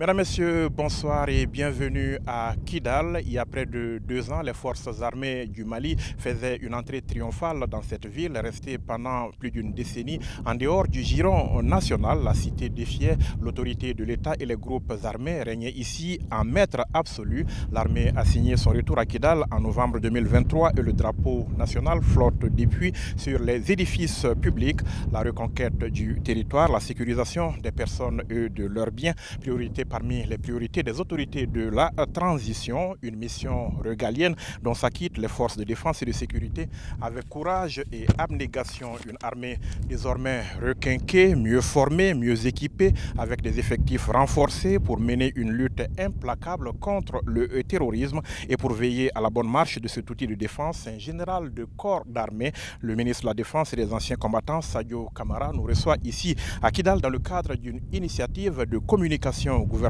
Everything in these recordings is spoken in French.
Mesdames, Messieurs, bonsoir et bienvenue à Kidal. Il y a près de 2 ans, les forces armées du Mali faisaient une entrée triomphale dans cette ville, restée pendant plus d'une décennie en dehors du giron national. La cité défiait l'autorité de l'État et les groupes armés régnaient ici en maître absolu. L'armée a signé son retour à Kidal en novembre 2023 et le drapeau national flotte depuis sur les édifices publics. La reconquête du territoire, la sécurisation des personnes et de leurs biens, priorité parmi les priorités des autorités de la transition, une mission régalienne dont s'acquittent les forces de défense et de sécurité avec courage et abnégation. Une armée désormais requinquée, mieux formée, mieux équipée, avec des effectifs renforcés pour mener une lutte implacable contre le terrorisme et pour veiller à la bonne marche de cet outil de défense. Un général de corps d'armée, le ministre de la Défense et des anciens combattants, Sadio Kamara, nous reçoit ici à Kidal dans le cadre d'une initiative de communication gouvernementale.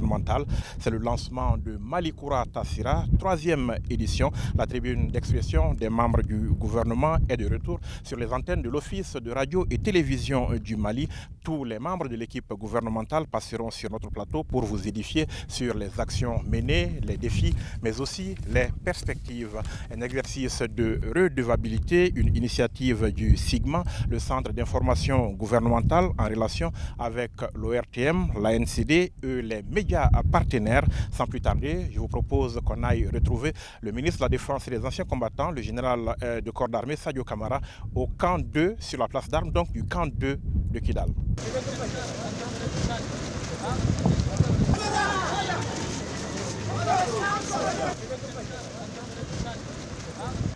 C'est le lancement de Malikoura Tassira, 3e édition. La tribune d'expression des membres du gouvernement est de retour sur les antennes de l'Office de radio et télévision du Mali. Tous les membres de l'équipe gouvernementale passeront sur notre plateau pour vous édifier sur les actions menées, les défis, mais aussi les perspectives. Un exercice de redevabilité, une initiative du SIGMA, le Centre d'information gouvernementale en relation avec l'ORTM, l'ANCD et les médias partenaires. Sans plus tarder, je vous propose qu'on aille retrouver le ministre de la Défense et des anciens combattants, le général de corps d'armée Sadio Kamara, au camp 2 sur la place d'armes, donc du camp 2 de Kidal.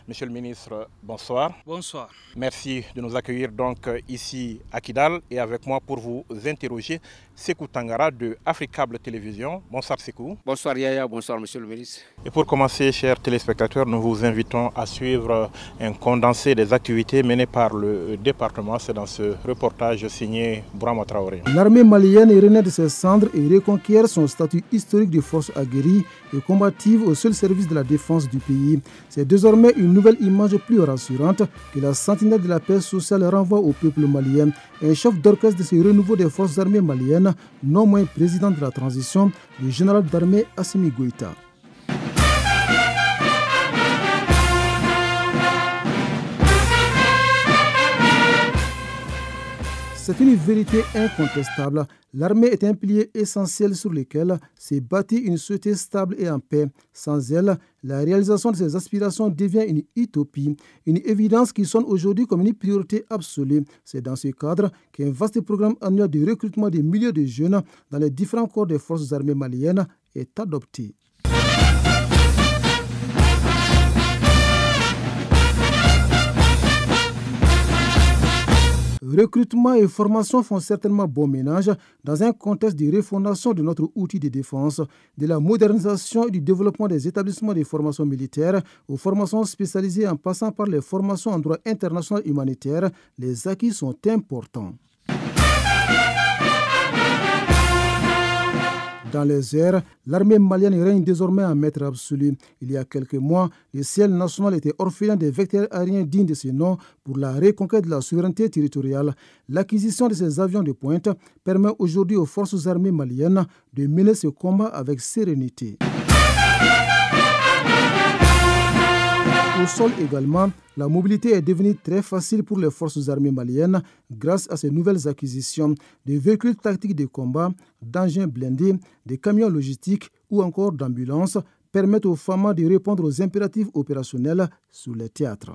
Monsieur le ministre, bonsoir. Bonsoir. Merci de nous accueillir donc ici à Kidal et avec moi pour vous interroger Sékou Tangara de Africable Télévision. Bonsoir Sékou. Bonsoir Yaya, bonsoir Monsieur le ministre. Et pour commencer, chers téléspectateurs, nous vous invitons à suivre un condensé des activités menées par le département. C'est dans ce reportage signé Bourama Traoré. L'armée malienne renaît de ses cendres et reconquiert son statut historique de force aguerrie et combative au seul service de la défense du pays. C'est désormais une nouvelle image plus rassurante que la sentinelle de la paix sociale renvoie au peuple malien. Un chef d'orchestre de ce renouveau des forces armées maliennes, non moins président de la transition, le général d'armée Assimi Goïta. C'est une vérité incontestable. L'armée est un pilier essentiel sur lequel s'est bâtie une société stable et en paix. Sans elle, la réalisation de ses aspirations devient une utopie, une évidence qui sonne aujourd'hui comme une priorité absolue. C'est dans ce cadre qu'un vaste programme annuel de recrutement des milliers de jeunes dans les différents corps des forces armées maliennes est adopté. Recrutement et formation font certainement bon ménage dans un contexte de refondation de notre outil de défense, de la modernisation et du développement des établissements de formation militaire aux formations spécialisées en passant par les formations en droit international humanitaire. Les acquis sont importants. Dans les airs, l'armée malienne règne désormais en maître absolu. Il y a quelques mois, le ciel national était orphelin des vecteurs aériens dignes de ce nom pour la reconquête de la souveraineté territoriale. L'acquisition de ces avions de pointe permet aujourd'hui aux forces armées maliennes de mener ce combat avec sérénité. Au sol également, la mobilité est devenue très facile pour les forces armées maliennes grâce à ces nouvelles acquisitions. Des véhicules tactiques de combat, d'engins blindés, des camions logistiques ou encore d'ambulances permettent aux FAMA de répondre aux impératifs opérationnels sur les théâtres.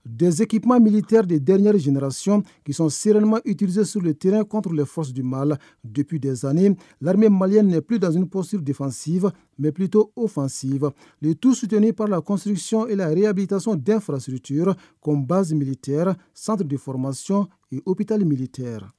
Des équipements militaires de dernière génération qui sont sereinement utilisés sur le terrain contre les forces du mal. Depuis des années, l'armée malienne n'est plus dans une posture défensive, mais plutôt offensive. Le tout soutenu par la construction et la réhabilitation d'infrastructures comme bases militaires, centres de formation et hôpital militaire.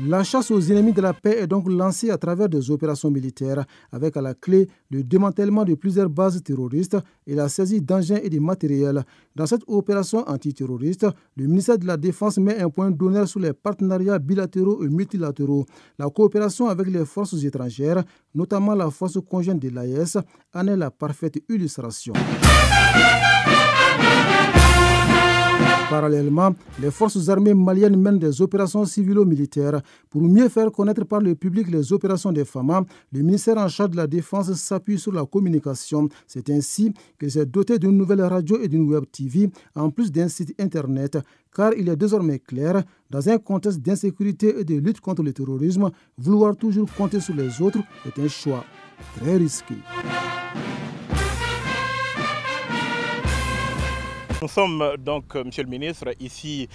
La chasse aux ennemis de la paix est donc lancée à travers des opérations militaires, avec à la clé le démantèlement de plusieurs bases terroristes et la saisie d'engins et de matériel. Dans cette opération antiterroriste, le ministère de la Défense met un point d'honneur sur les partenariats bilatéraux et multilatéraux. La coopération avec les forces étrangères, notamment la force conjointe de l'AES, en est la parfaite illustration. Parallèlement, les forces armées maliennes mènent des opérations civilo-militaires. Pour mieux faire connaître par le public les opérations des FAMA, le ministère en charge de la Défense s'appuie sur la communication. C'est ainsi qu'il s'est doté d'une nouvelle radio et d'une web TV, en plus d'un site internet. Car il est désormais clair, dans un contexte d'insécurité et de lutte contre le terrorisme, vouloir toujours compter sur les autres est un choix très risqué. Nous sommes donc, Monsieur le ministre, ici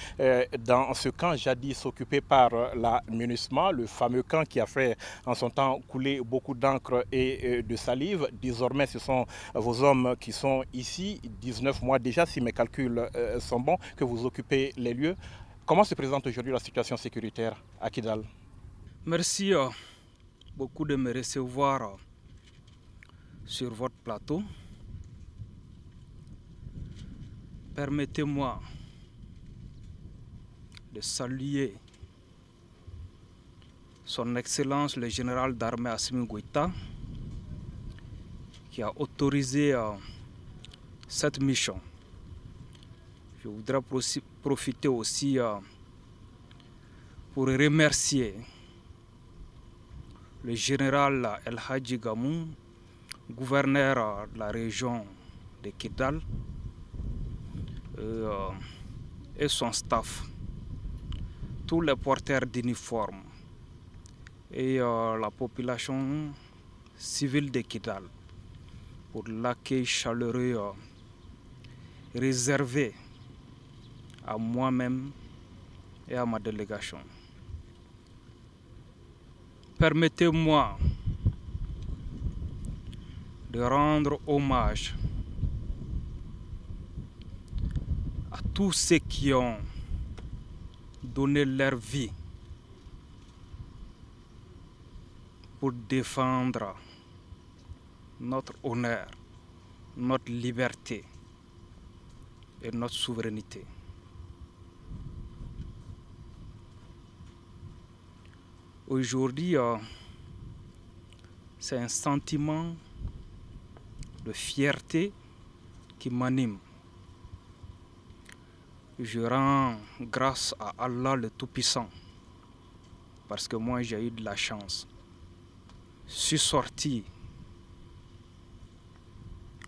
dans ce camp jadis occupé par la MINUSMA, le fameux camp qui a fait en son temps couler beaucoup d'encre et de salive. Désormais, ce sont vos hommes qui sont ici, 19 mois déjà, si mes calculs sont bons, que vous occupez les lieux. Comment se présente aujourd'hui la situation sécuritaire à Kidal? Merci beaucoup de me recevoir sur votre plateau. Permettez-moi de saluer son Excellence le général d'armée Assimi Goïta qui a autorisé cette mission. Je voudrais profiter aussi pour remercier le général El Hadji Gamou, gouverneur de la région de Kidal, et son staff, tous les porteurs d'uniformes et la population civile de Kidal pour l'accueil chaleureux réservé à moi-même et à ma délégation. Permettez-moi de rendre hommage à tous ceux qui ont donné leur vie pour défendre notre honneur, notre liberté et notre souveraineté. Aujourd'hui, c'est un sentiment de fierté qui m'anime. Je rends grâce à Allah le Tout-Puissant parce que moi j'ai eu de la chance. Je suis sorti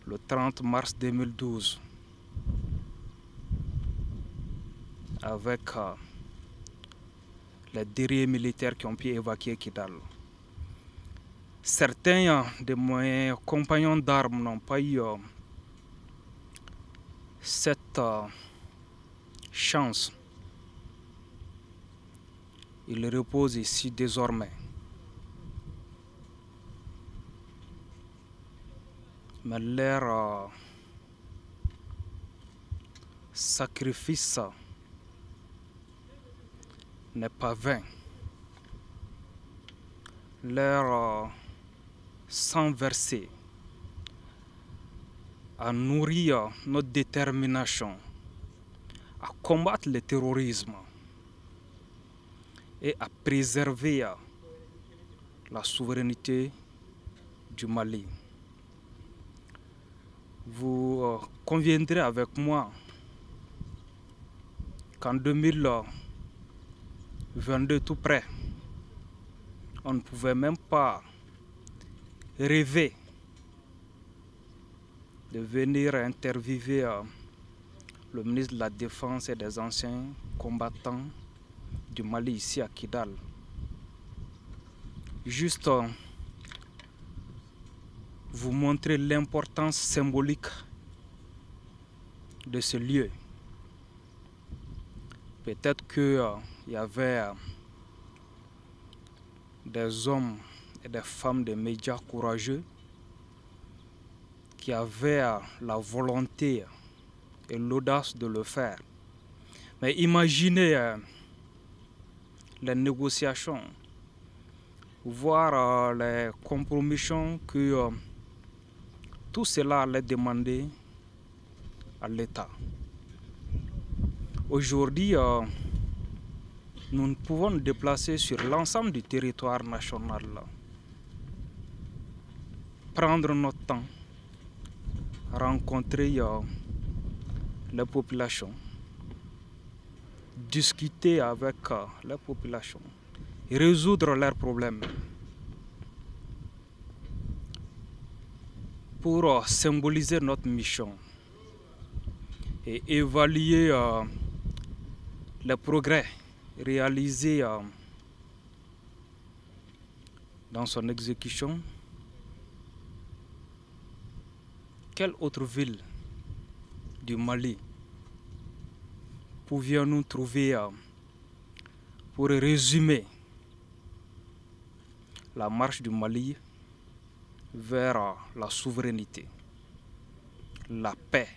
le 30 mars 2012 avec les guerriers militaires qui ont pu évacuer Kidal. Certains de mes compagnons d'armes n'ont pas eu cette chance. Ils reposent ici désormais. Mais leur sacrifice n'est pas vain. Leur sang versé a nourri notre détermination à combattre le terrorisme et à préserver la souveraineté du Mali. Vous conviendrez avec moi qu'en 2022 tout près, on ne pouvait même pas rêver de venir interviewer le ministre de la Défense et des anciens combattants du Mali ici à Kidal. Juste vous montrer l'importance symbolique de ce lieu. Peut-être qu'il y avait des hommes et des femmes de médias courageux qui avaient la volonté et l'audace de le faire. Mais imaginez les négociations, voir les compromissions que tout cela allait demander à l'État. Aujourd'hui, nous ne pouvons nous déplacer sur l'ensemble du territoire national, prendre notre temps, rencontrer les populations, discuter avec les populations, résoudre leurs problèmes. Pour symboliser notre mission et évaluer les progrès réalisés dans son exécution, quelle autre ville du Mali pouvions-nous trouver pour résumer la marche du Mali vers la souveraineté, la paix?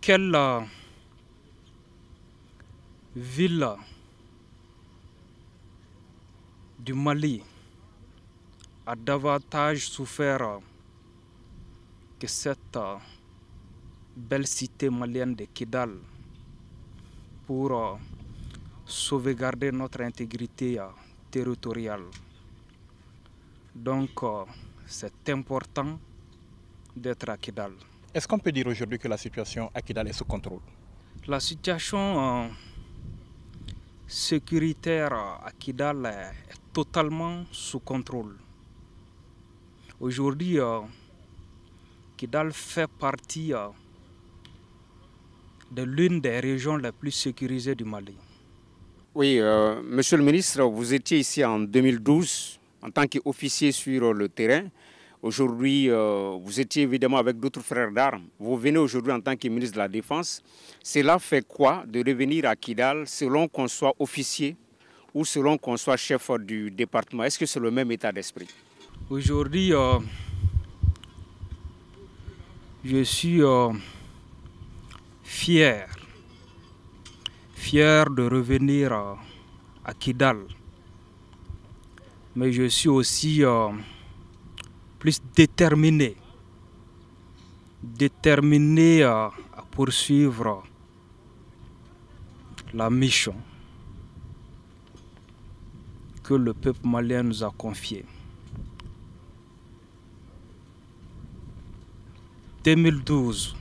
Quelle ville du Mali a davantage souffert que cette belle cité malienne de Kidal pour sauvegarder notre intégrité territoriale? Donc, c'est important d'être à Kidal. Est-ce qu'on peut dire aujourd'hui que la situation à Kidal est sous contrôle? La situation sécuritaire à Kidal est totalement sous contrôle. Aujourd'hui, Kidal fait partie de l'une des régions les plus sécurisées du Mali. Oui, monsieur le ministre, vous étiez ici en 2012 en tant qu'officier sur le terrain. Aujourd'hui, vous étiez évidemment avec d'autres frères d'armes. Vous venez aujourd'hui en tant que ministre de la Défense. Cela fait quoi de revenir à Kidal selon qu'on soit officier ou selon qu'on soit chef du département? Est-ce que c'est le même état d'esprit? Aujourd'hui, je suis fier de revenir à Kidal. Mais je suis aussi plus déterminé à poursuivre la mission que le peuple malien nous a confiée. 2012,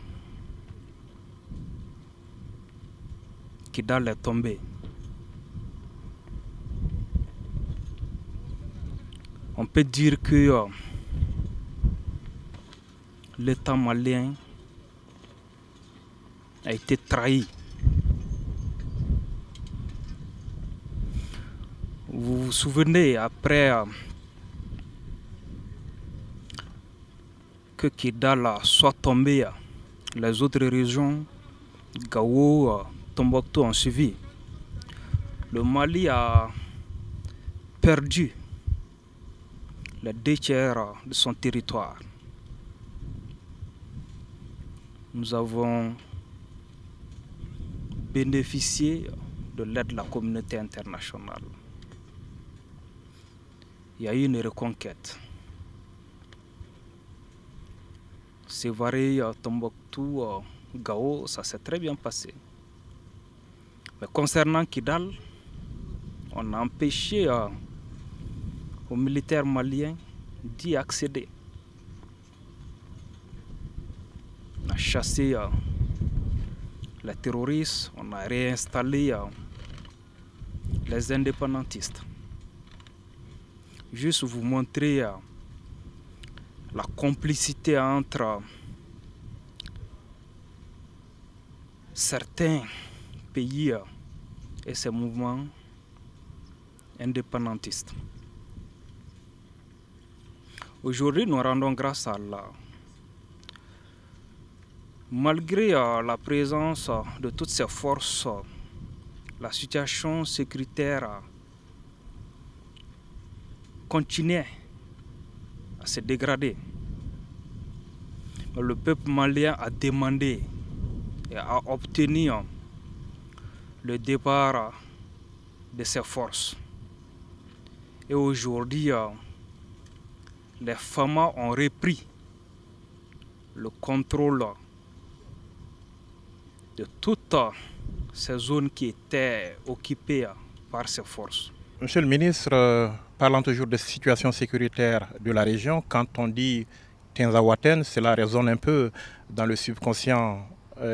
Kidal est tombé. On peut dire que l'État malien a été trahi. Vous vous souvenez, après que Kidal soit tombé, les autres régions, Gao, Tombouctou ont suivi. Le Mali a perdu les 2/3 de son territoire. Nous avons bénéficié de l'aide de la communauté internationale. Il y a eu une reconquête. Sévaré, Tombouctou, Gao, ça s'est très bien passé. Mais concernant Kidal, on a empêché aux militaires maliens d'y accéder. On a chassé les terroristes, on a réinstallé les indépendantistes. Juste vous montrer la complicité entre certains pays et ces mouvements indépendantistes. Aujourd'hui, nous rendons grâce à Allah. Malgré la présence de toutes ces forces, la situation sécuritaire continuait à se dégrader. Le peuple malien a demandé et a obtenu le départ de ses forces. Et aujourd'hui, les FAMA ont repris le contrôle de toutes ces zones qui étaient occupées par ces forces. Monsieur le ministre, parlant toujours de situation sécuritaire de la région, quand on dit Tinzaouaten, cela résonne un peu dans le subconscient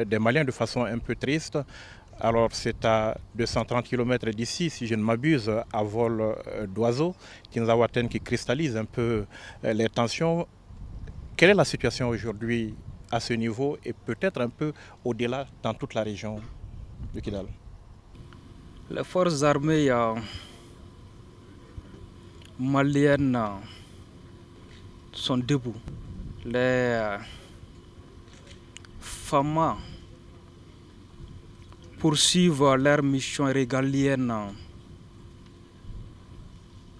des Maliens de façon un peu triste. Alors c'est à 230 km d'ici, si je ne m'abuse, à vol d'oiseaux, Tinzaouaten qui cristallise un peu les tensions. Quelle est la situation aujourd'hui à ce niveau et peut-être un peu au-delà dans toute la région de Kidal? Les forces armées maliennes sont debout. Les FAMA poursuivent leur mission régalienne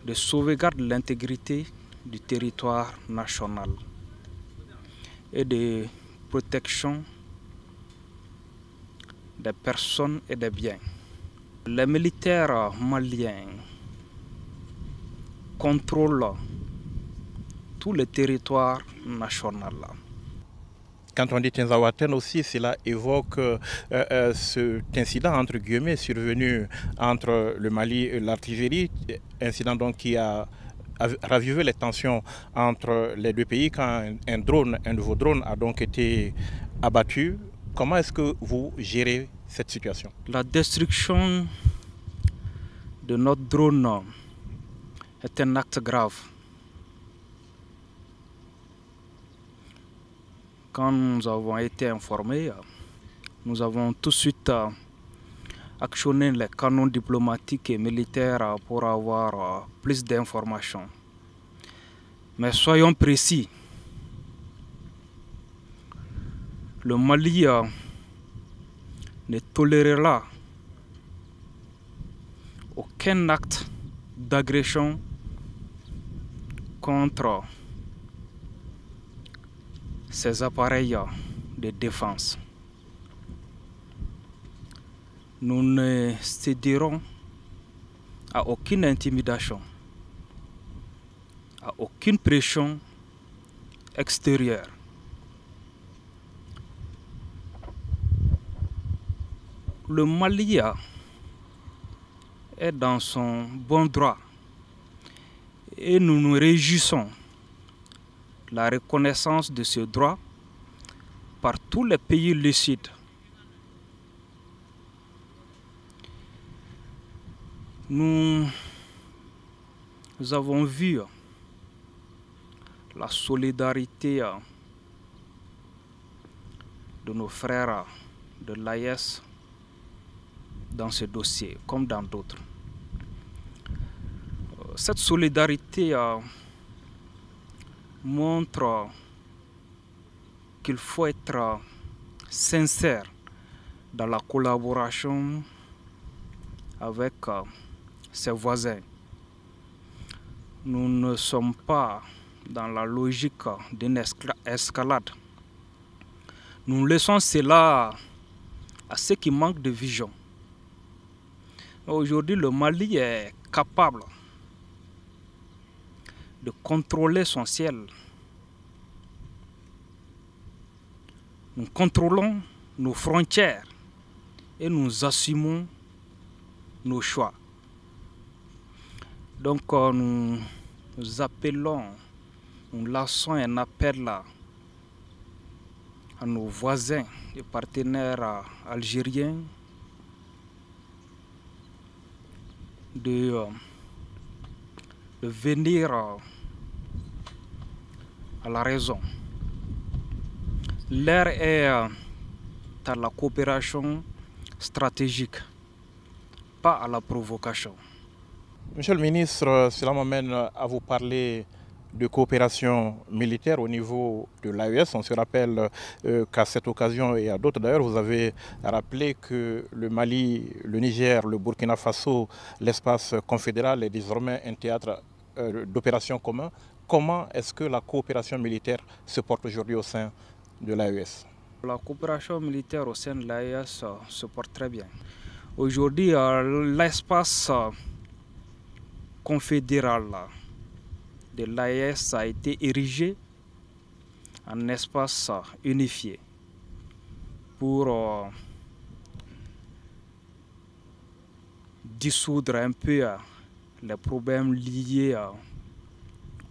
de sauvegarde de l'intégrité du territoire national et de protection des personnes et des biens. Les militaires maliens contrôlent tout le territoire national. Quand on dit Tinzaouaten aussi, cela évoque cet incident entre guillemets survenu entre le Mali et l'Algérie, incident donc qui a ravivé les tensions entre les deux pays quand un de vos drones a donc été abattu. Comment est-ce que vous gérez cette situation? La destruction de notre drone est un acte grave. Quand nous avons été informés, nous avons tout de suite actionné les canaux diplomatiques et militaires pour avoir plus d'informations. Mais soyons précis, le Mali ne tolérera aucun acte d'agression contre ces appareils de défense. Nous ne céderons à aucune intimidation, à aucune pression extérieure. Le Mali est dans son bon droit et nous nous réjouissons de la reconnaissance de ce droit par tous les pays lucides. Nous avons vu la solidarité de nos frères de l'AES dans ce dossier, comme dans d'autres. Cette solidarité montre qu'il faut être sincère dans la collaboration avec ses voisins. Nous ne sommes pas dans la logique d'une escalade. Nous laissons cela à ceux qui manquent de vision. Aujourd'hui, le Mali est capable de contrôler son ciel. Nous contrôlons nos frontières et nous assumons nos choix. Donc nous appelons, nous lançons un appel à nos voisins et partenaires algériens de venir à la raison. L'heure est à la coopération stratégique, pas à la provocation. Monsieur le ministre, cela m'amène à vous parler de coopération militaire au niveau de l'AES. On se rappelle qu'à cette occasion et à d'autres d'ailleurs, vous avez rappelé que le Mali, le Niger, le Burkina Faso, l'espace confédéral est désormais un théâtre d'opérations communs. Comment est-ce que la coopération militaire se porte aujourd'hui au sein de l'AES? La coopération militaire au sein de l'AES se porte très bien. Aujourd'hui, l'espace confédéral de l'AES a été érigé en espace unifié pour dissoudre un peu les problèmes liés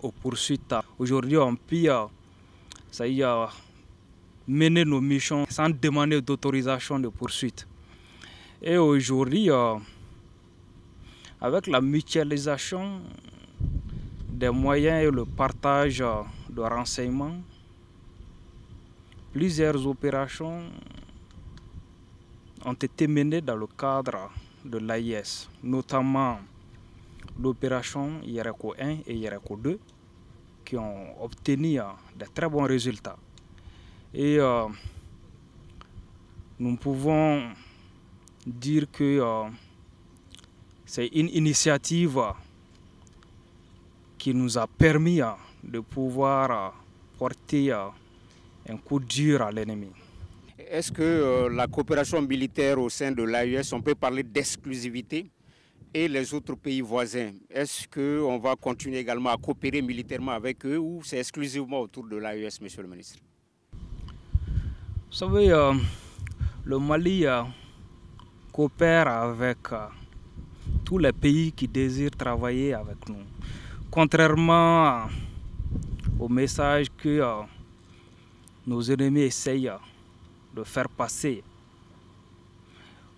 aux poursuites. Aujourd'hui, on peut mener nos missions sans demander d'autorisation de poursuite. Et aujourd'hui, avec la mutualisation des moyens et le partage de renseignements, plusieurs opérations ont été menées dans le cadre de l'AIS, notamment l'opération IRECO 1 et IRECO 2, qui ont obtenu de très bons résultats. Et nous pouvons dire que c'est une initiative qui nous a permis de pouvoir porter un coup dur à l'ennemi. Est-ce que la coopération militaire au sein de l'AES, on peut parler d'exclusivité, et les autres pays voisins, est-ce qu'on va continuer également à coopérer militairement avec eux ou c'est exclusivement autour de l'AES, monsieur le ministre? Vous savez, le Mali coopère avec tous les pays qui désirent travailler avec nous. Contrairement au message que nos ennemis essayent de faire passer.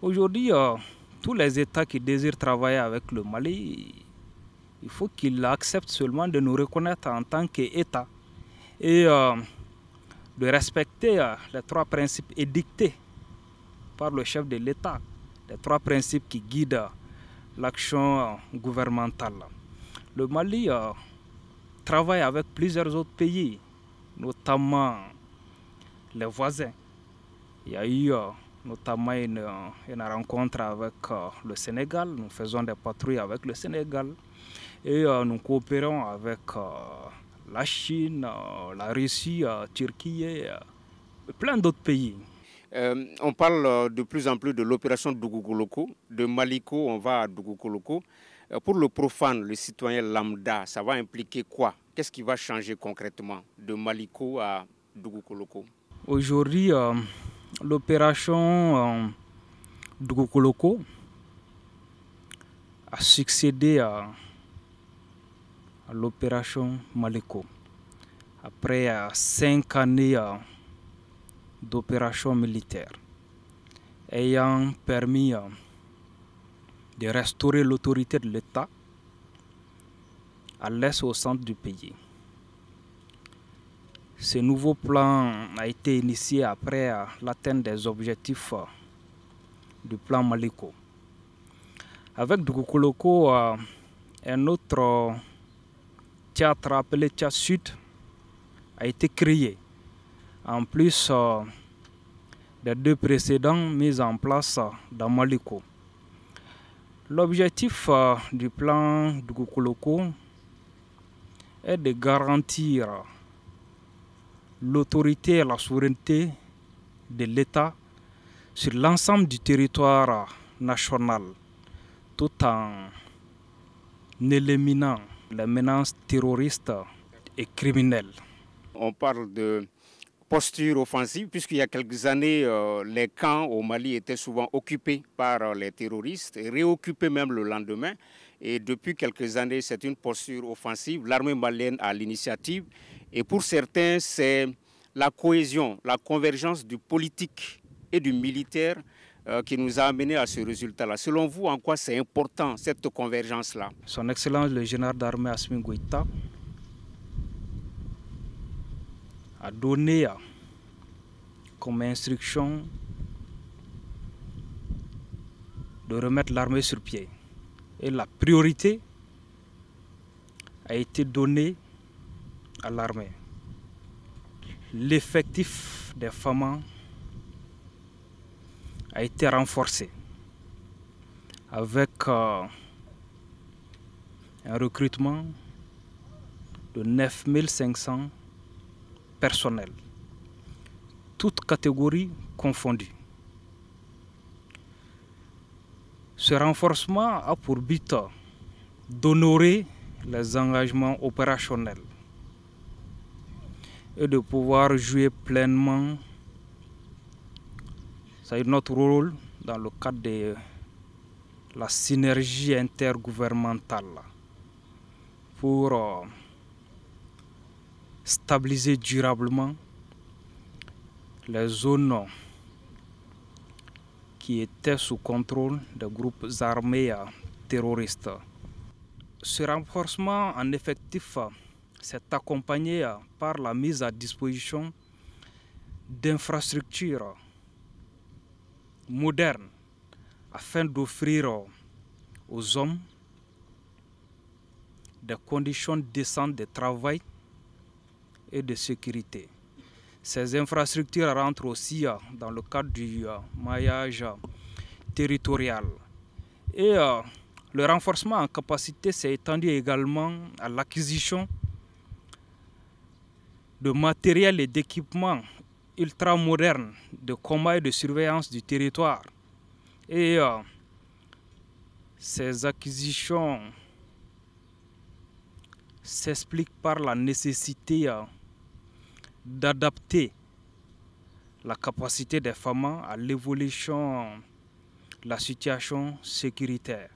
Aujourd'hui, tous les États qui désirent travailler avec le Mali, il faut qu'ils acceptent seulement de nous reconnaître en tant qu'État et de respecter les 3 principes édictés par le chef de l'État, les 3 principes qui guident l'action gouvernementale. Le Mali travaille avec plusieurs autres pays, notamment les voisins. Il y a eu notamment une rencontre avec le Sénégal. Nous faisons des patrouilles avec le Sénégal et nous coopérons avec la Chine, la Russie, la Turquie et plein d'autres pays. On parle de plus en plus de l'opération Dougoukoloko. De Maliko, on va à Dougoukoloko. Pour le profane, le citoyen lambda, ça va impliquer quoi? Qu'est-ce qui va changer concrètement de Maliko à Dougoukoloko? Aujourd'hui, l'opération Dougoukoloko a succédé à l'opération Maliko. Après 5 années d'opération militaire ayant permis de restaurer l'autorité de l'État à l'est et au centre du pays. Ce nouveau plan a été initié après l'atteinte des objectifs du plan Maliko. Avec Dougoukoloko, un autre théâtre appelé Théâtre Sud a été créé, en plus des 2 précédents mis en place dans Maliko. L'objectif du plan Dougoukoloko est de garantir l'autorité et la souveraineté de l'État sur l'ensemble du territoire national, tout en éliminant les menaces terroristes et criminelles. On parle de posture offensive, puisqu'il y a quelques années, les camps au Mali étaient souvent occupés par les terroristes, et réoccupés même le lendemain. Et depuis quelques années, c'est une posture offensive. L'armée malienne a l'initiative. Et pour certains, c'est la cohésion, la convergence du politique et du militaire qui nous a amené à ce résultat-là. Selon vous, en quoi c'est important, cette convergence-là? Son Excellence le général d'armée Assimi Goïta a donné comme instruction de remettre l'armée sur pied. Et la priorité a été donnée à l'armée. L'effectif des FAMA a été renforcé avec un recrutement de 9500 personnels, toutes catégories confondues. Ce renforcement a pour but d'honorer les engagements opérationnels et de pouvoir jouer pleinement notre rôle dans le cadre de la synergie intergouvernementale pour stabiliser durablement les zones qui étaient sous contrôle des groupes armés terroristes. Ce renforcement en effectif s'est accompagné par la mise à disposition d'infrastructures modernes afin d'offrir aux hommes des conditions décentes de travail et de sécurité. Ces infrastructures rentrent aussi dans le cadre du maillage territorial. Et le renforcement en capacité s'est étendu également à l'acquisition de matériel et d'équipements ultramodernes de combat et de surveillance du territoire. Et ces acquisitions s'expliquent par la nécessité d'adapter la capacité des FAMA à l'évolution de la situation sécuritaire.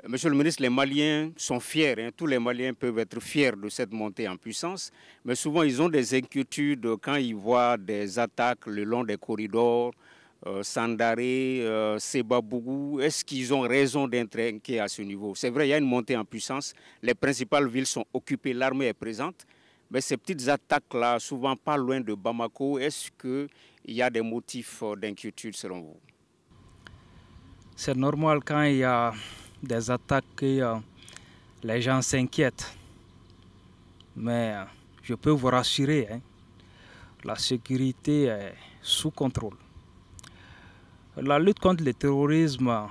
Monsieur le ministre, les Maliens sont fiers, tous les Maliens peuvent être fiers de cette montée en puissance, mais souvent ils ont des inquiétudes quand ils voient des attaques le long des corridors, Sandaré, Sebabougou. Est-ce qu'ils ont raison d'être inquiets à ce niveau? C'est vrai, il y a une montée en puissance, les principales villes sont occupées, l'armée est présente, mais ces petites attaques-là, souvent pas loin de Bamako, est-ce qu'il y a des motifs d'inquiétude selon vous? C'est normal quand il y a des attaques que les gens s'inquiètent. Mais je peux vous rassurer, la sécurité est sous contrôle. La lutte contre le terrorisme,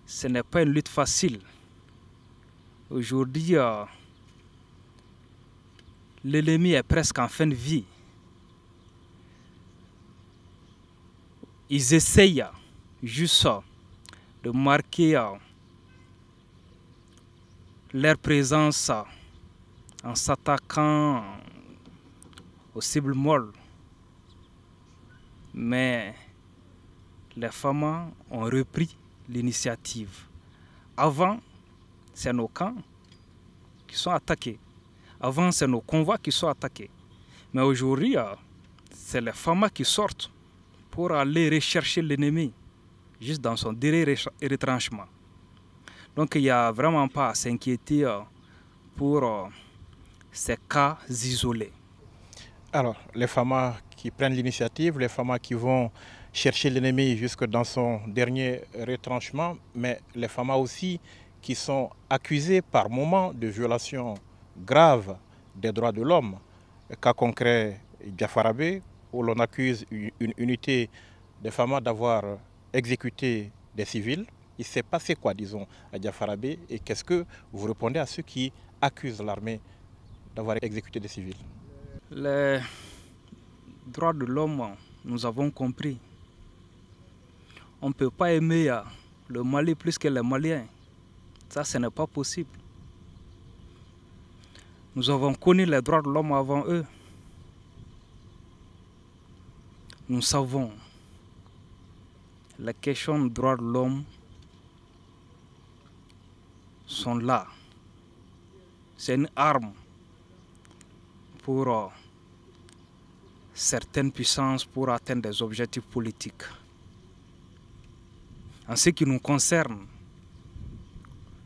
ce n'est pas une lutte facile. Aujourd'hui, l'ennemi est presque en fin de vie. Ils essayent juste de marquer leur présence en s'attaquant aux cibles molles. Mais les FAMA ont repris l'initiative. Avant, c'est nos camps qui sont attaqués. Avant, c'est nos convois qui sont attaqués. Mais aujourd'hui, c'est les FAMA qui sortent pour aller rechercher l'ennemi, juste dans son dernier retranchement. Donc il n'y a vraiment pas à s'inquiéter pour ces cas isolés. Alors, les FAMA qui prennent l'initiative, les FAMA qui vont chercher l'ennemi jusque dans son dernier retranchement, mais les FAMA aussi qui sont accusés par moments de violations graves des droits de l'homme. Cas concret, Diafarabé, où l'on accuse une unité des FAMA d'avoir exécuté des civils. Il s'est passé quoi, disons, à Diafarabé, et qu'est-ce que vous répondez à ceux qui accusent l'armée d'avoir exécuté des civils? Les droits de l'homme, nous avons compris. On ne peut pas aimer le Mali plus que les Maliens. Ça, ce n'est pas possible. Nous avons connu les droits de l'homme avant eux. Nous savons les questions de droits de l'homme sont là. C'est une arme pour certaines puissances pour atteindre des objectifs politiques. En ce qui nous concerne,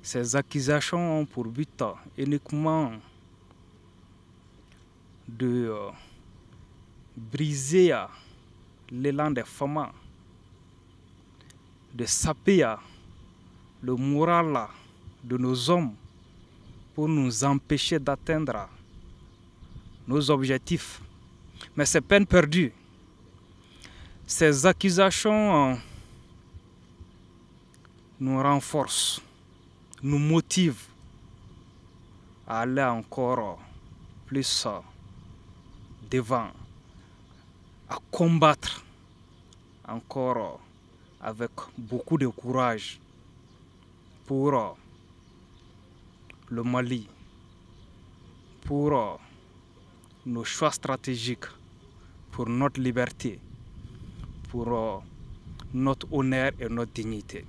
ces accusations ont pour but uniquement de briser l'élan des FAMA, de saper le moral de nos hommes pour nous empêcher d'atteindre nos objectifs. Mais c'est peine perdue. Ces accusations nous renforcent, nous motivent à aller encore plus devant, à combattre encore avec beaucoup de courage pour le Mali, pour nos choix stratégiques, pour notre liberté, pour notre honneur et notre dignité.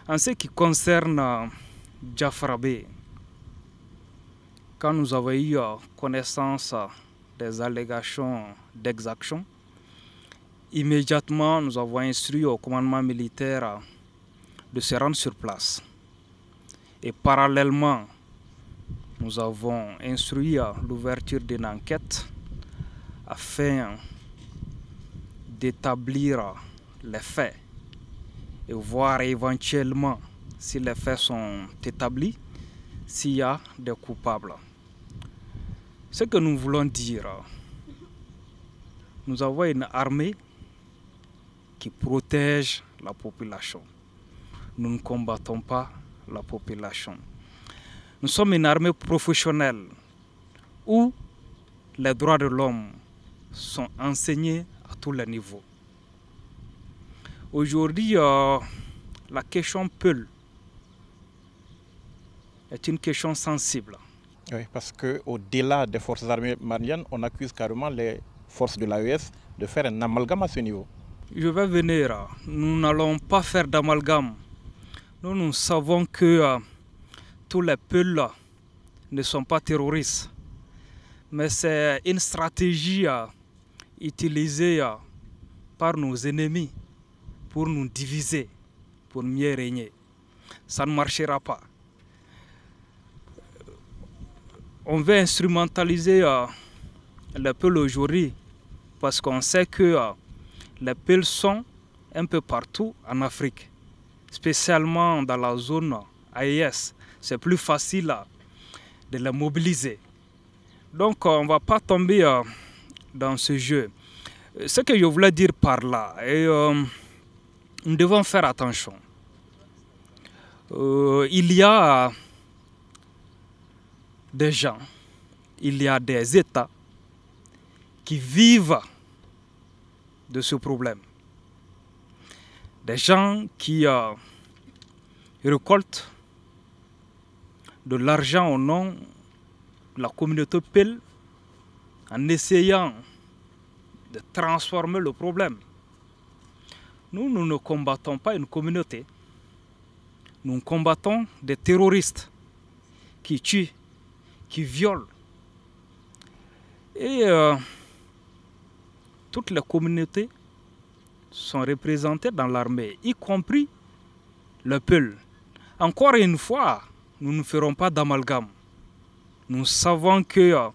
En ce qui concerne Diafra-Bé, quand nous avons eu connaissance des allégations d'exaction, immédiatement nous avons instruit au commandement militaire de se rendre sur place. Et parallèlement, nous avons instruit l'ouverture d'une enquête afin d'établir les faits et voir éventuellement si les faits sont établis, s'il y a des coupables. Ce que nous voulons dire, nous avons une armée qui protège la population. Nous ne combattons pas la population. Nous sommes une armée professionnelle où les droits de l'homme sont enseignés à tous les niveaux. Aujourd'hui, la question Peul est une question sensible. Oui, parce qu'au-delà des forces armées maliennes, on accuse carrément les forces de l'AES de faire un amalgame à ce niveau. Je vais venir. Nous n'allons pas faire d'amalgame. Nous savons que tous les Peuls ne sont pas terroristes. Mais c'est une stratégie utilisée par nos ennemis pour nous diviser, pour mieux régner. Ça ne marchera pas. On veut instrumentaliser les Peuls aujourd'hui parce qu'on sait que les Peuls sont un peu partout en Afrique, spécialement dans la zone AES. C'est plus facile de les mobiliser. Donc on ne va pas tomber dans ce jeu. Ce que je voulais dire par là, nous devons faire attention. Il y a des gens, il y a des États qui vivent de ce problème. Des gens qui récoltent de l'argent au nom de la communauté Peul en essayant de transformer le problème. Nous ne combattons pas une communauté. Nous combattons des terroristes qui tuent, qui violent. Et toutes les communautés sont représentées dans l'armée, y compris le Peul. Encore une fois, nous ne ferons pas d'amalgame. Nous savons que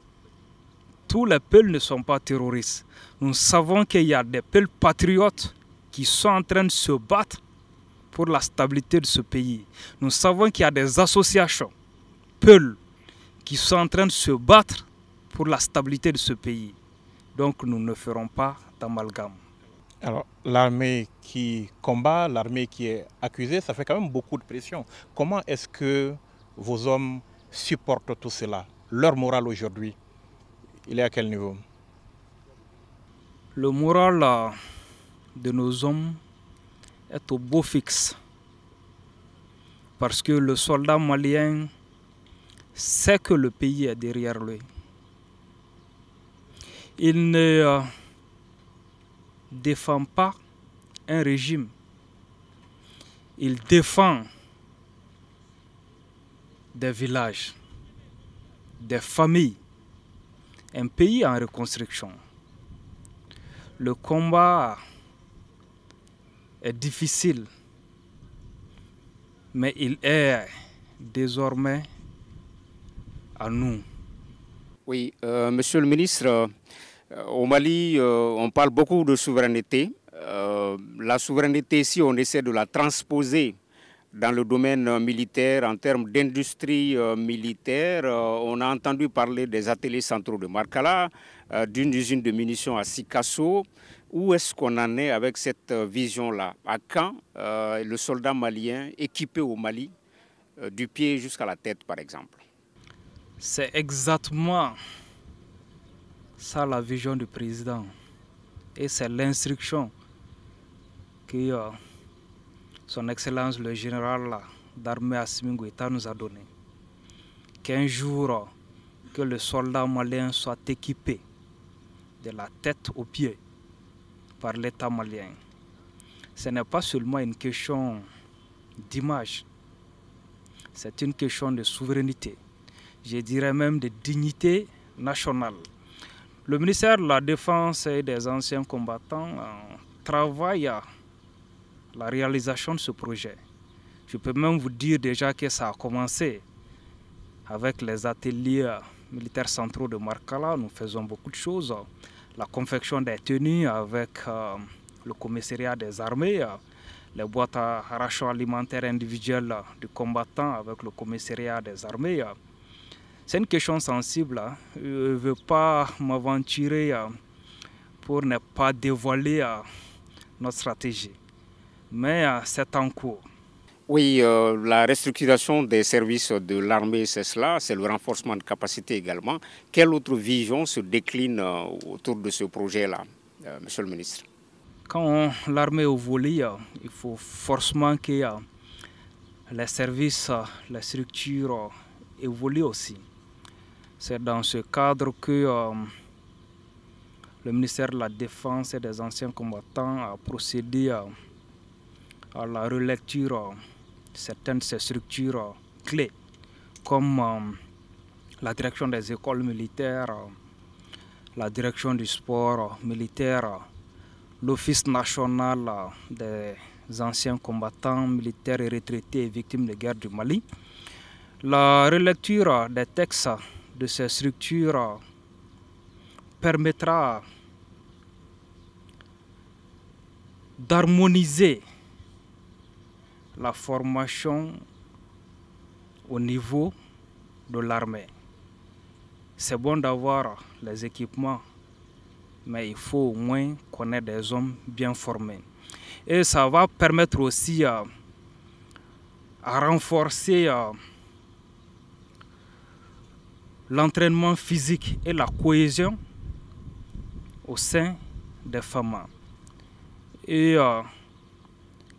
tous les Peuls ne sont pas terroristes. Nous savons qu'il y a des Peuls patriotes qui sont en train de se battre pour la stabilité de ce pays. Nous savons qu'il y a des associations Peuls qui sont en train de se battre pour la stabilité de ce pays. Donc nous ne ferons pas d'amalgame. Alors, l'armée qui combat, l'armée qui est accusée, ça fait quand même beaucoup de pression. Comment est-ce que vos hommes supportent tout cela? Leur moral aujourd'hui, il est à quel niveau? Le moral de nos hommes est au beau fixe. Parce que le soldat malien sait que le pays est derrière lui. Il ne défend pas un régime. Il défend des villages, des familles, un pays en reconstruction. Le combat est difficile, mais il est désormais à nous. Oui, monsieur le ministre, au Mali, on parle beaucoup de souveraineté. La souveraineté, si on essaie de la transposer dans le domaine militaire, en termes d'industrie militaire, on a entendu parler des ateliers centraux de Markala, d'une usine de munitions à Sikasso. Où est-ce qu'on en est avec cette vision-là? À quand le soldat malien équipé au Mali, du pied jusqu'à la tête par exemple? C'est exactement ça la vision du président. Et c'est l'instruction que Son Excellence le général d'armée Assimi Goïta nous a donné. Qu'un jour, que le soldat malien soit équipé de la tête aux pieds par l'État malien. Ce n'est pas seulement une question d'image, c'est une question de souveraineté, je dirais même de dignité nationale. Le ministère de la Défense et des anciens combattants travaille à la réalisation de ce projet. Je peux même vous dire déjà que ça a commencé avec les ateliers militaires centraux de Markala. Nous faisons beaucoup de choses. La confection des tenues avec le commissariat des armées, les boîtes à ration alimentaire individuelles du combattant avec le commissariat des armées. C'est une question sensible. Je ne veux pas m'aventurer pour ne pas dévoiler notre stratégie. Mais c'est en cours. Oui, la restructuration des services de l'armée, c'est cela, c'est le renforcement de capacité également. Quelle autre vision se décline autour de ce projet-là, monsieur le ministre? Quand l'armée est au volet, il faut forcément que les services, les structures évoluent aussi. C'est dans ce cadre que le ministère de la Défense et des anciens combattants a procédé à la relecture de certaines de ces structures clés, comme la direction des écoles militaires, la direction du sport militaire, l'Office national des anciens combattants militaires et retraités et victimes de guerre du Mali. La relecture des textes de ces structures permettra d'harmoniser la formation au niveau de l'armée. C'est bon d'avoir les équipements, mais il faut au moins connaître des hommes bien formés. Et ça va permettre aussi à renforcer l'entraînement physique et la cohésion au sein des femmes et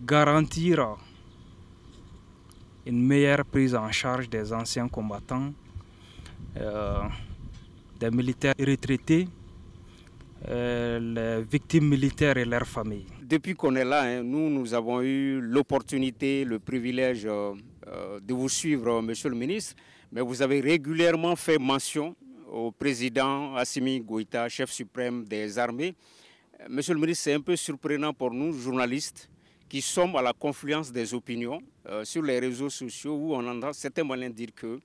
garantir une meilleure prise en charge des anciens combattants, des militaires retraités, les victimes militaires et leurs familles. Depuis qu'on est là, nous avons eu l'opportunité, le privilège de vous suivre, monsieur le ministre, mais vous avez régulièrement fait mention au président Assimi Goïta, chef suprême des armées. Monsieur le ministre, c'est un peu surprenant pour nous, journalistes, qui sommes à la confluence des opinions sur les réseaux sociaux où on entend certains Maliens dire que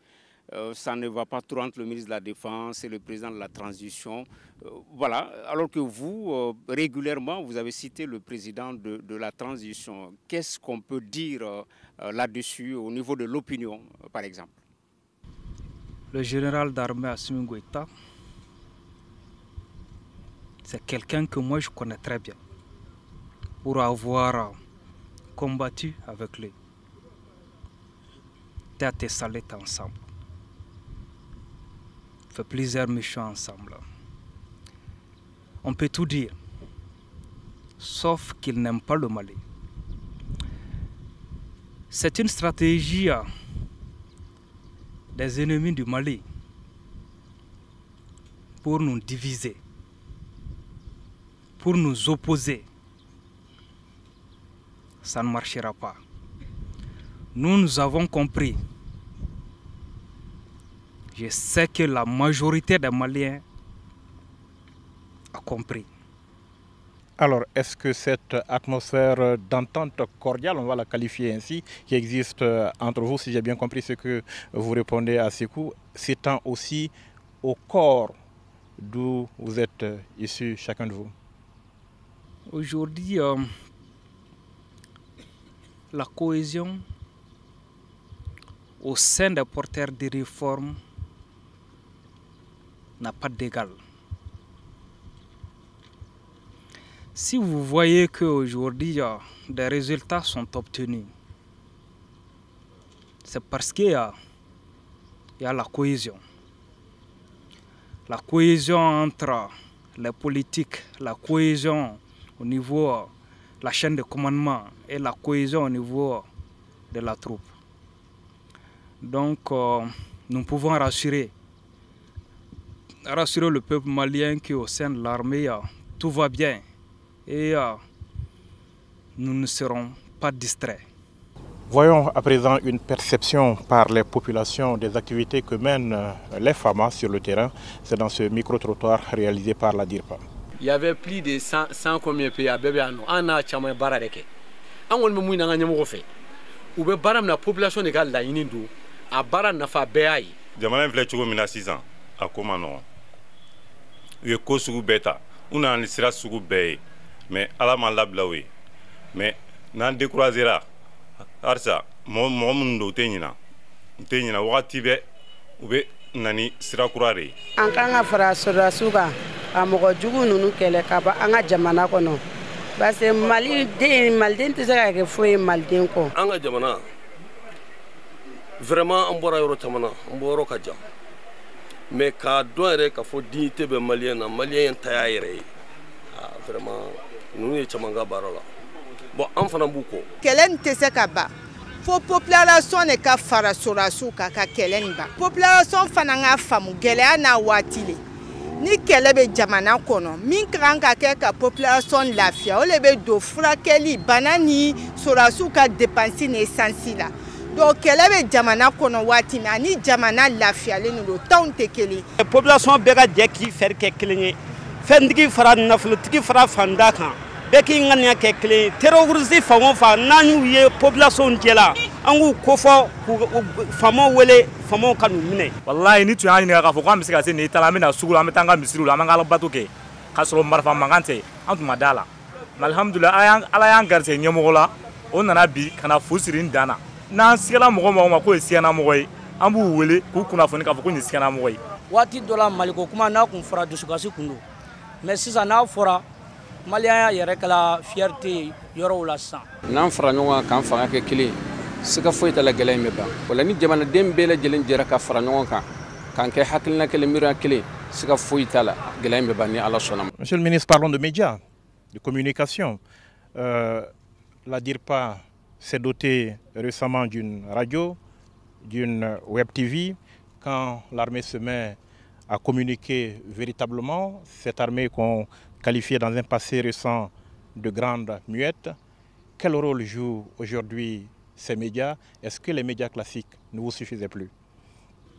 ça ne va pas trop entre le ministre de la Défense et le président de la transition. Voilà, alors que vous, régulièrement, vous avez cité le président de la transition. Qu'est-ce qu'on peut dire là-dessus au niveau de l'opinion, par exemple? Le général d'armée Assimi Goïta, c'est quelqu'un que moi je connais très bien pour avoir combattu avec lui. Théâtre et Salet ensemble. Fait plusieurs missions ensemble. On peut tout dire, sauf qu'il n'aime pas le Mali. C'est une stratégie des ennemis du Mali pour nous diviser, pour nous opposer. Ça ne marchera pas. Nous avons compris. Je sais que la majorité des Maliens a compris. Alors, est-ce que cette atmosphère d'entente cordiale, on va la qualifier ainsi, qui existe entre vous, si j'ai bien compris ce que vous répondez à Sékou, s'étend aussi au corps d'où vous êtes issus, chacun de vous? Aujourd'hui, la cohésion au sein des porteurs des réformes n'a pas d'égal. Si vous voyez qu'aujourd'hui des résultats sont obtenus, c'est parce qu'il y a la cohésion. La cohésion entre les politiques, la cohésion au niveau la chaîne de commandement et la cohésion au niveau de la troupe. Donc nous pouvons rassurer le peuple malien qu'au sein de l'armée, tout va bien et nous ne serons pas distraits. Voyons à présent une perception par les populations des activités que mènent les FAMA sur le terrain. C'est dans ce micro-trottoir réalisé par la DIRPA. Il y avait plus de 100 combien pays à bébé. On a chamé barareke. On a mis un gagnant fait. Ou bien baram la population de Galda inindu. A baran na fa béaï. Jamana vle chugo mina 6 ans. A comment non? Ye ko sugu beta. On a un sira sugu bé. Mais ala man lablawe. Mais nan découragera. Arsa mon do tenyina wakati be ube nani sira kurare an kan ka fara surasuga a mɔgɔ jugu nunu kɛlɛ ka ba an ka jamana kɔnɔ parce que maliden tɛ se ka kɛ foyi maliden kɔ an ka jamana vraiment an bɔra yɔrɔ caman na an bɔ yɔrɔ ka jan mais k'a dɔn yɛrɛ k'a fɔ dignité bɛ malien na malien ta y'a yɛrɛ ye vraiment ninnu ye caman ka baara la. Bon, an fana b'u kɔ. Kɛlɛ nin tɛ se ka ban fo population de ka fara sɔrɔdasiw kan ka kɛlɛ nin ban. Population fana ka faamu gɛlɛya n'a waati le. Ni kɛlɛ bɛ jamana kɔnɔ min ka kan ka kɛ ka population lafiya o de bɛ don furakɛli bana ni sɔrɔdasiw ka dépense ni essence la. Donc kɛlɛ bɛ jamana kɔnɔ waati min ani jamana lafiyalen don tɔnw tɛ kelen. Population bɛɛ ka jɛ k'i fɛɛrɛ kɛ kelen ye. Fɛntigi fara nafolotigi fara fanda kan. Beki ngania ke kle terroriste famo fa nanu ye population jela angu kofo famo wele famo kanu mine wallahi ni tu yani ka fo ko am se ka se ni tala mina sugula am tanga misiru am ngala bato ke kasro marfa mangante antu madala alhamdulillah ala yan garse nyemogola on nana bi kana fusirin dana na sigala mogo ma ko siana mogo yi ambu wele ku kuna fo ni ka fo ko ni siana mogo yi wati dola maliko kuma na kun fara dusukasi kundu mais sisa na fora Malien yɛrɛ kala fierté yɔrɔw la sisan n'an fara ɲɔgɔn kan k'an fanga kɛ kelen siga foyi t'a la gɛlɛya in bɛ ban wala ni jamanaden bɛɛ lajɛlen jɛra ka fara ɲɔgɔn kan k'an kɛ hakilina kelen miiriya kelen siga foyi t'a la gɛlɛya in bɛ ban ni Ala sɔnna ma. Monsieur le ministre, parlons de médias, de communication. La DIRPA s'est dotée récemment d'une radio, d'une web TV. Quand l'armée se met à communiquer véritablement, cette armée qu'on qualifiée dans un passé récent de grande muette, quel rôle jouent aujourd'hui ces médias? Est-ce que les médias classiques ne vous suffisaient plus?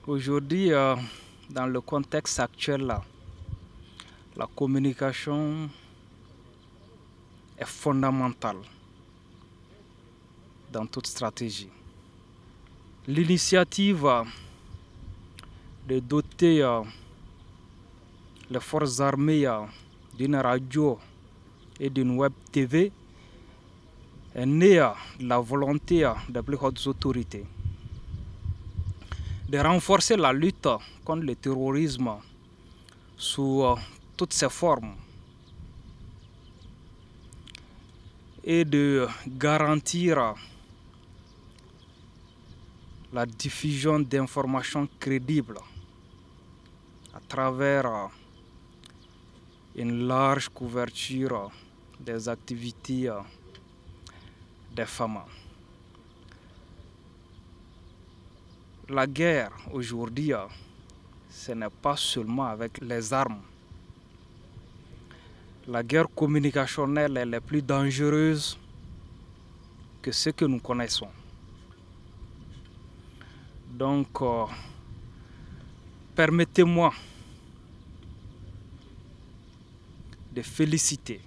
Aujourd'hui, dans le contexte actuel, là, la communication est fondamentale dans toute stratégie. L'initiative de doter les forces armées d'une radio et d'une web TV est née de la volonté des plus hautes autorités de renforcer la lutte contre le terrorisme sous toutes ses formes et de garantir la diffusion d'informations crédibles à travers une large couverture des activités des femmes. La guerre aujourd'hui, ce n'est pas seulement avec les armes. La guerre communicationnelle est la plus dangereuse que ce que nous connaissons. Donc, permettez-moi de féliciter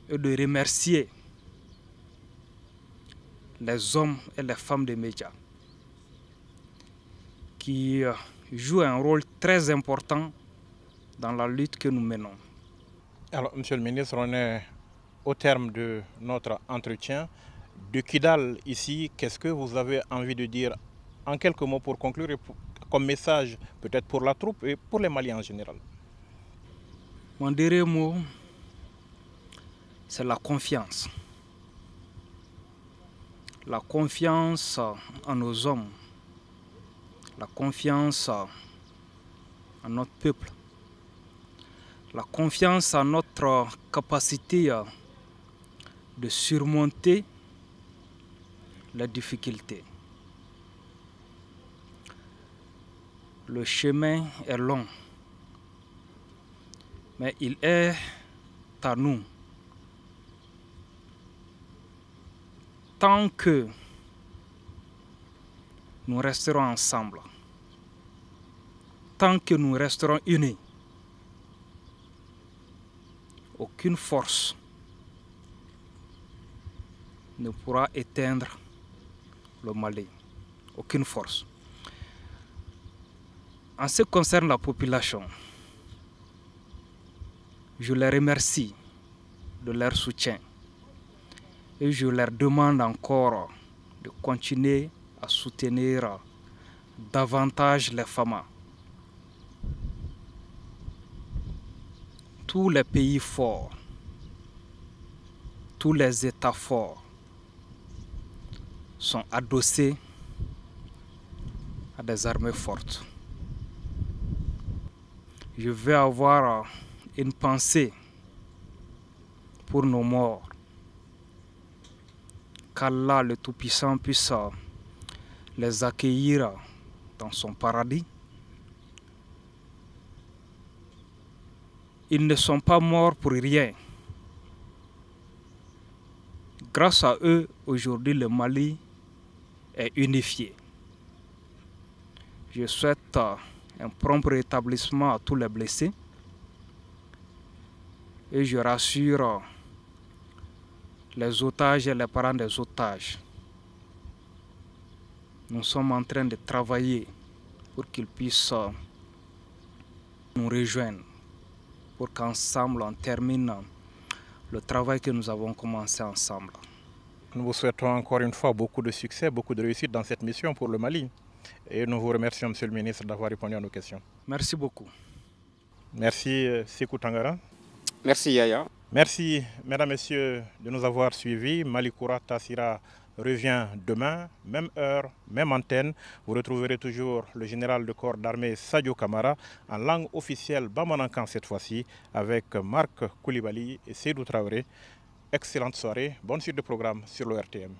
et de remercier les hommes et les femmes des médias qui jouent un rôle très important dans la lutte que nous menons. Alors, Monsieur le ministre, on est au terme de notre entretien. De Kidal, ici, qu'est-ce que vous avez envie de dire en quelques mots pour conclure et comme message peut-être pour la troupe et pour les Maliens en général? Mon dernier mot, c'est la confiance. La confiance en nos hommes, la confiance en notre peuple, la confiance en notre capacité de surmonter les difficultés. Le chemin est long, mais il est à nous, tant que nous resterons ensemble, tant que nous resterons unis, aucune force ne pourra éteindre le Mali. Aucune force. En ce qui concerne la population, je les remercie de leur soutien et je leur demande encore de continuer à soutenir davantage les femmes. Tous les pays forts, tous les États forts sont adossés à des armées fortes. Je vais avoir une pensée pour nos morts. Qu'Allah le Tout-Puissant puisse les accueillir dans son paradis. Ils ne sont pas morts pour rien. Grâce à eux, aujourd'hui, le Mali est unifié. Je souhaite un prompt rétablissement à tous les blessés et je rassure les otages et les parents des otages. Nous sommes en train de travailler pour qu'ils puissent nous rejoindre, pour qu'ensemble on termine le travail que nous avons commencé ensemble. Nous vous souhaitons encore une fois beaucoup de succès, beaucoup de réussite dans cette mission pour le Mali. Et nous vous remercions, Monsieur le ministre, d'avoir répondu à nos questions. Merci beaucoup. Merci, Sékou Tangara. Merci, Yaya. Merci, mesdames, messieurs, de nous avoir suivis. Malikoura Tassira revient demain, même heure, même antenne. Vous retrouverez toujours le général de corps d'armée Sadio Kamara en langue officielle Bamanankan cette fois-ci avec Marc Koulibaly et Seydou Traoré. Excellente soirée, bonne suite de programme sur le RTM.